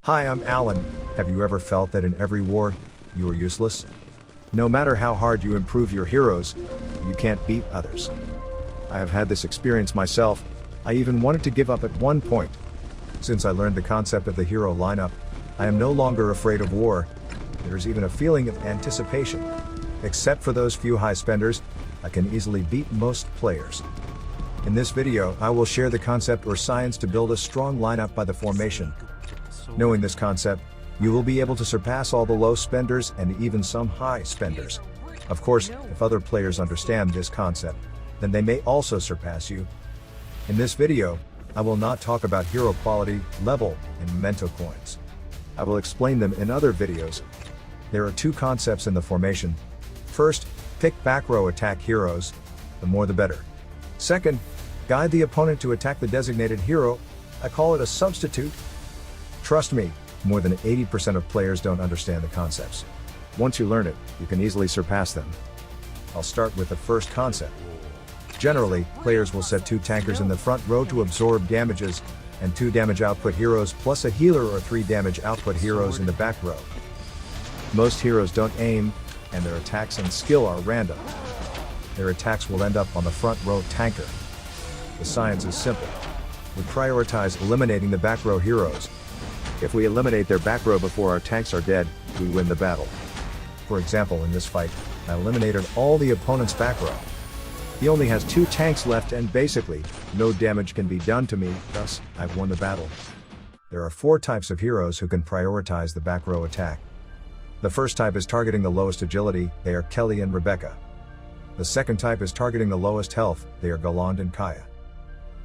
Hi, I'm Alan. Have you ever felt that in every war, you are useless? No matter how hard you improve your heroes, you can't beat others. I have had this experience myself. I even wanted to give up at one point. Since I learned the concept of the hero lineup, I am no longer afraid of war. There's even a feeling of anticipation. Except for those few high spenders, I can easily beat most players. In this video, I will share the concept or science to build a strong lineup by the formation. Knowing this concept, you will be able to surpass all the low spenders and even some high spenders. Of course, if other players understand this concept, then they may also surpass you. In this video, I will not talk about hero quality, level, and memento coins. I will explain them in other videos. There are two concepts in the formation. First, pick back row attack heroes, the more the better. Second, guide the opponent to attack the designated hero. I call it a substitute. Trust me, more than 80% of players don't understand the concepts. Once you learn it, you can easily surpass them. I'll start with the first concept. Generally, players will set 2 tankers in the front row to absorb damages, and 2 damage output heroes plus a healer or 3 damage output heroes in the back row. Most heroes don't aim, and their attacks and skill are random. Their attacks will end up on the front row tanker. The science is simple. We prioritize eliminating the back row heroes. If we eliminate their back row before our tanks are dead, we win the battle. For example, in this fight, I eliminated all the opponent's back row. He only has 2 tanks left and basically, no damage can be done to me, thus, I've won the battle. There are 4 types of heroes who can prioritize the back row attack. The first type is targeting the lowest agility, they are Kelly and Rebecca. The second type is targeting the lowest health, they are Galland and Kaya.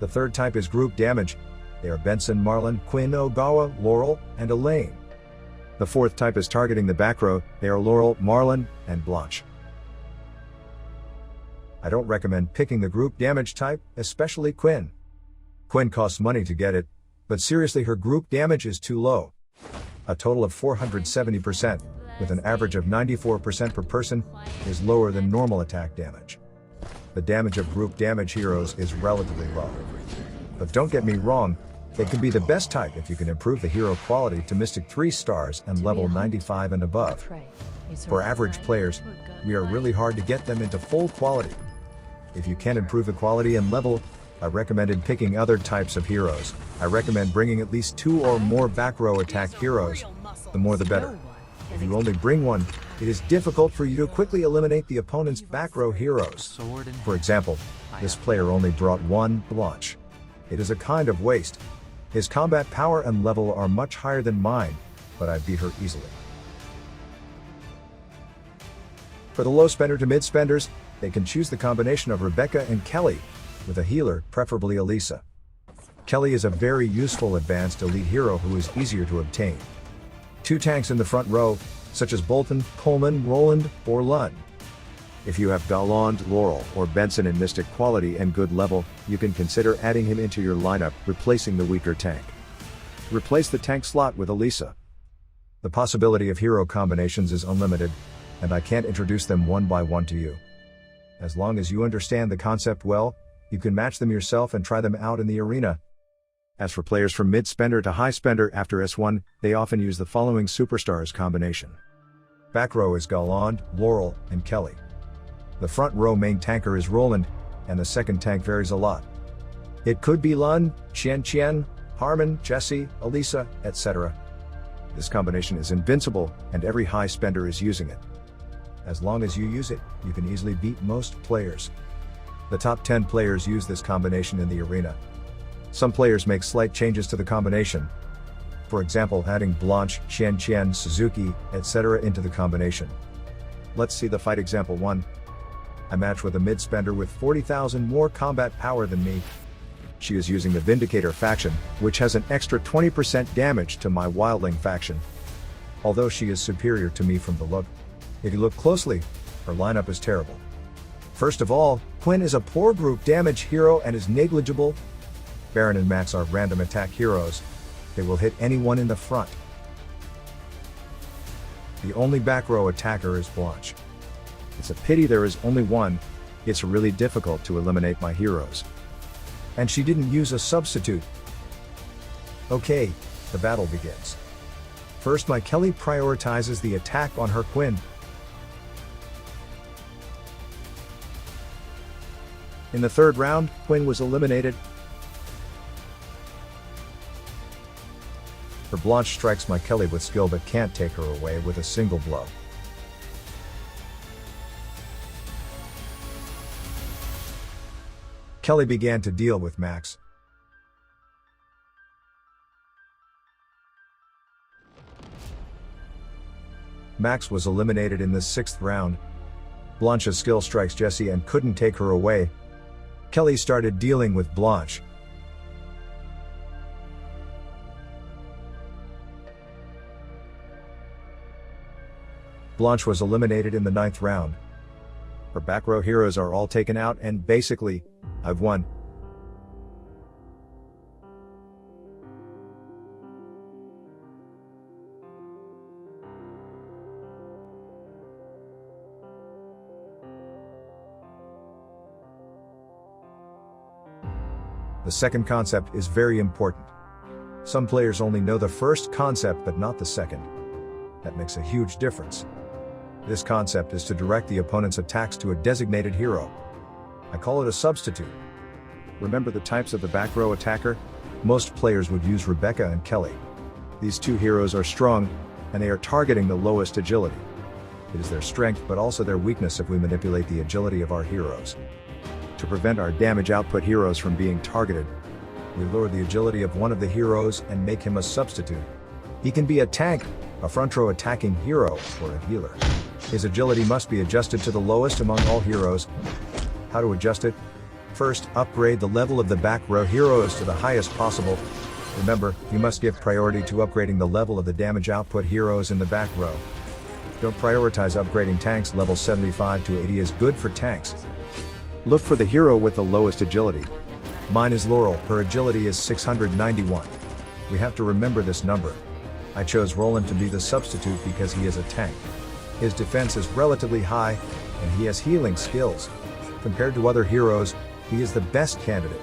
The third type is group damage, they are Benson, Marlon, Quinn, Ogawa, Laurel, and Elaine. The fourth type is targeting the back row, they are Laurel, Marlon, and Blanche. I don't recommend picking the group damage type, especially Quinn. Quinn costs money to get it, but seriously her group damage is too low. A total of 470%, with an average of 94% per person, is lower than normal attack damage. The damage of group damage heroes is relatively low. But don't get me wrong, they can be the best type if you can improve the hero quality to Mystic 3 stars and level 95 and above. For average players, we are really hard to get them into full quality. If you can't improve the quality and level, I recommended picking other types of heroes. I recommend bringing at least 2 or more back row attack heroes, the more the better. If you only bring one, it is difficult for you to quickly eliminate the opponent's back row heroes. For example, this player only brought 1 Blanche. It is a kind of waste. His combat power and level are much higher than mine, but I beat her easily. For the low spender to mid spenders, they can choose the combination of Rebecca and Kelly, with a healer, preferably Elisa. Kelly is a very useful advanced elite hero who is easier to obtain. 2 tanks in the front row, such as Bolton, Coleman, Roland, or Lund. If you have Galland, Laurel, or Benson in Mystic quality and good level, you can consider adding him into your lineup, replacing the weaker tank. Replace the tank slot with Elisa. The possibility of hero combinations is unlimited, and I can't introduce them one by one to you. As long as you understand the concept well, you can match them yourself and try them out in the arena. As for players from mid-spender to high spender after S1, they often use the following superstars combination. Back row is Galland, Laurel, and Kelly. The front row main tanker is Roland, and the second tank varies a lot. It could be Lund, Chen, Harmon, Jesse, Elisa, etc. This combination is invincible, and every high spender is using it. As long as you use it, you can easily beat most players. The top 10 players use this combination in the arena. Some players make slight changes to the combination. For example, adding Blanche, Chen, Suzuki, etc. into the combination. Let's see the fight example 1. I match with a mid-spender with 40,000 more combat power than me. She is using the Vindicator faction, which has an extra 20% damage to my Wildling faction. Although she is superior to me from the look, if you look closely, her lineup is terrible. First of all, Quinn is a poor group damage hero and is negligible. Baron and Max are random attack heroes. They will hit anyone in the front. The only back row attacker is Blanche. It's a pity there is only one. It's really difficult to eliminate my heroes. And she didn't use a substitute. Okay, the battle begins. First, my Kelly prioritizes the attack on her Quinn. In the third round, Quinn was eliminated. Her Blanche strikes my Kelly with skill but can't take her away with a single blow. Kelly began to deal with Max. Max was eliminated in the sixth round. Blanche's skill strikes Jessie and couldn't take her away. Kelly started dealing with Blanche. Blanche was eliminated in the ninth round. Her back row heroes are all taken out and basically, I've won. The second concept is very important. Some players only know the first concept but not the second. That makes a huge difference. This concept is to direct the opponent's attacks to a designated hero. I call it a substitute. Remember the types of the back row attacker? Most players would use Rebecca and Kelly. These two heroes are strong, and they are targeting the lowest agility. It is their strength but also their weakness if we manipulate the agility of our heroes. To prevent our damage output heroes from being targeted, we lower the agility of one of the heroes and make him a substitute. He can be a tank, a front row attacking hero, or a healer. His agility must be adjusted to the lowest among all heroes. How to adjust it? First, upgrade the level of the back row heroes to the highest possible. Remember, you must give priority to upgrading the level of the damage output heroes in the back row. Don't prioritize upgrading tanks. Level 75 to 80 is good for tanks. Look for the hero with the lowest agility. Mine is Laurel, her agility is 691. We have to remember this number. I chose Roland to be the substitute because he is a tank. His defense is relatively high, and he has healing skills. Compared to other heroes, he is the best candidate.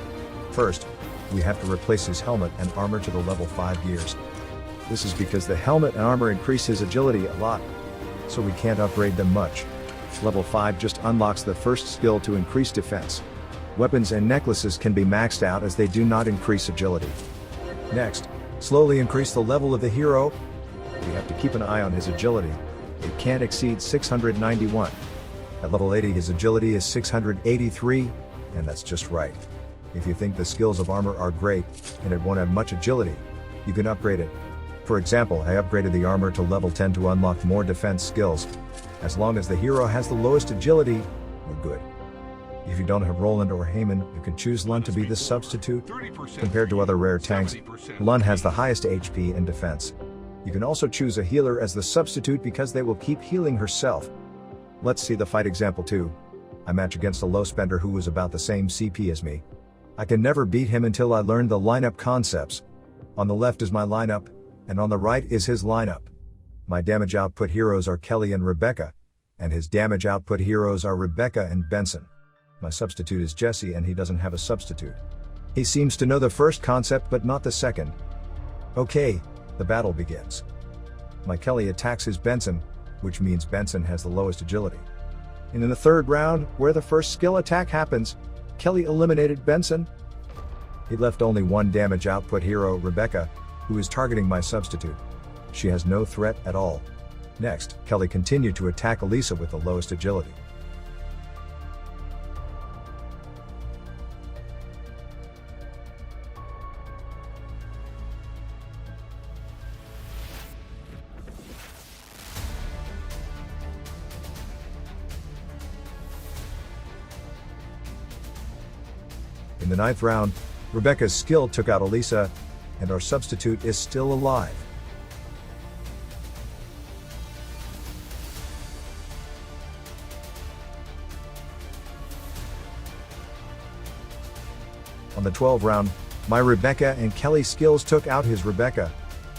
First, we have to replace his helmet and armor to the level 5 gears. This is because the helmet and armor increase his agility a lot, so we can't upgrade them much. Level 5 just unlocks the first skill to increase defense. Weapons and necklaces can be maxed out as they do not increase agility. Next, slowly increase the level of the hero. We have to keep an eye on his agility. It can't exceed 691. At level 80 his agility is 683, and that's just right. If you think the skills of armor are great, and it won't have much agility, you can upgrade it. For example, I upgraded the armor to level 10 to unlock more defense skills. As long as the hero has the lowest agility, we're good. If you don't have Roland or Heyman, you can choose Lund to be the substitute. Compared to other rare tanks, Lund has the highest HP and defense. You can also choose a healer as the substitute because they will keep healing herself. Let's see the fight example 2. I match against a low spender who was about the same CP as me. I can never beat him until I learn the lineup concepts. On the left is my lineup, and on the right is his lineup. My damage output heroes are Kelly and Rebecca, and his damage output heroes are Rebecca and Benson. My substitute is Jesse and he doesn't have a substitute. He seems to know the first concept but not the second. Okay, the battle begins. My Kelly attacks his Benson, which means Benson has the lowest agility. And in the third round, where the first skill attack happens, Kelly eliminated Benson. He left only one damage output hero, Rebecca, who is targeting my substitute. She has no threat at all. Next, Kelly continued to attack Elisa with the lowest agility. In the ninth round, Rebecca's skill took out Elisa, and our substitute is still alive. On the 12th round, my Rebecca and Kelly skills took out his Rebecca.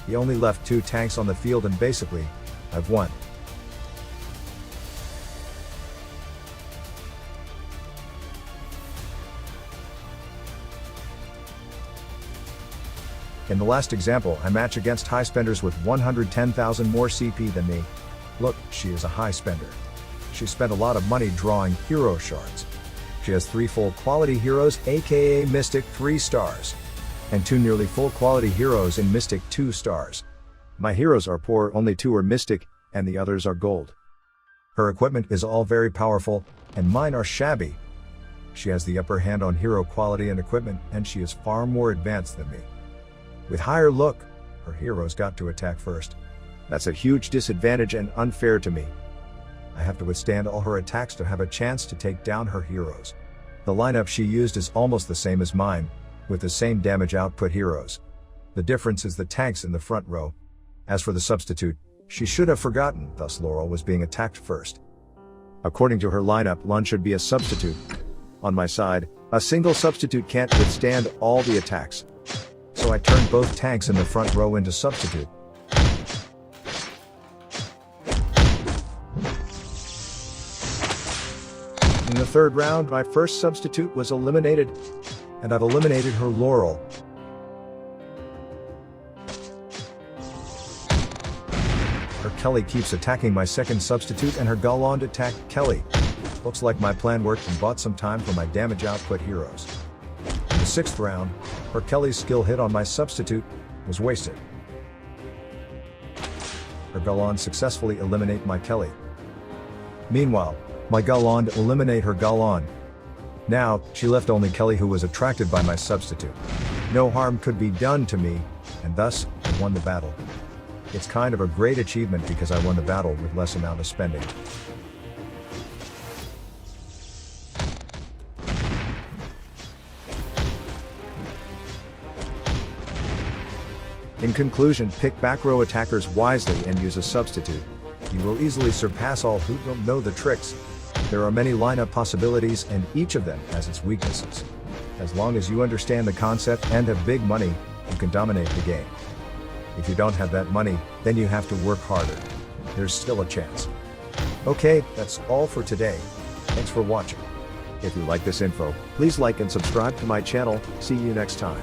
He only left 2 tanks on the field and basically, I've won. In the last example, I match against high spenders with 110,000 more CP than me. Look, she is a high spender. She spent a lot of money drawing hero shards. She has 3 full quality heroes, aka Mystic 3 stars, and 2 nearly full quality heroes in Mystic 2 stars. My heroes are poor, only 2 are Mystic, and the others are gold. Her equipment is all very powerful, and mine are shabby. She has the upper hand on hero quality and equipment, and she is far more advanced than me. With higher look, her heroes got to attack first. That's a huge disadvantage and unfair to me. I have to withstand all her attacks to have a chance to take down her heroes. The lineup she used is almost the same as mine, with the same damage output heroes. The difference is the tanks in the front row. As for the substitute, she should have forgotten, thus Laurel was being attacked first. According to her lineup, Lun should be a substitute. On my side, a single substitute can't withstand all the attacks. So I turned both tanks in the front row into substitute. In the third round, my first substitute was eliminated, and I've eliminated her Laurel. Her Kelly keeps attacking my second substitute, and her Galland attacked Kelly. Looks like my plan worked and bought some time for my damage output heroes. In the sixth round, her Kelly's skill hit on my substitute was wasted. Her Galland successfully eliminate my Kelly. Meanwhile, my Galland eliminate her Galland. Now, she left only Kelly, who was attracted by my substitute. No harm could be done to me, and thus, I won the battle. It's kind of a great achievement because I won the battle with less amount of spending. In conclusion, pick back row attackers wisely and use a substitute. You will easily surpass all who don't know the tricks. There are many lineup possibilities, and each of them has its weaknesses. As long as you understand the concept and have big money, you can dominate the game. If you don't have that money, then you have to work harder. There's still a chance. Okay, that's all for today. Thanks for watching. If you like this info, please like and subscribe to my channel. See you next time.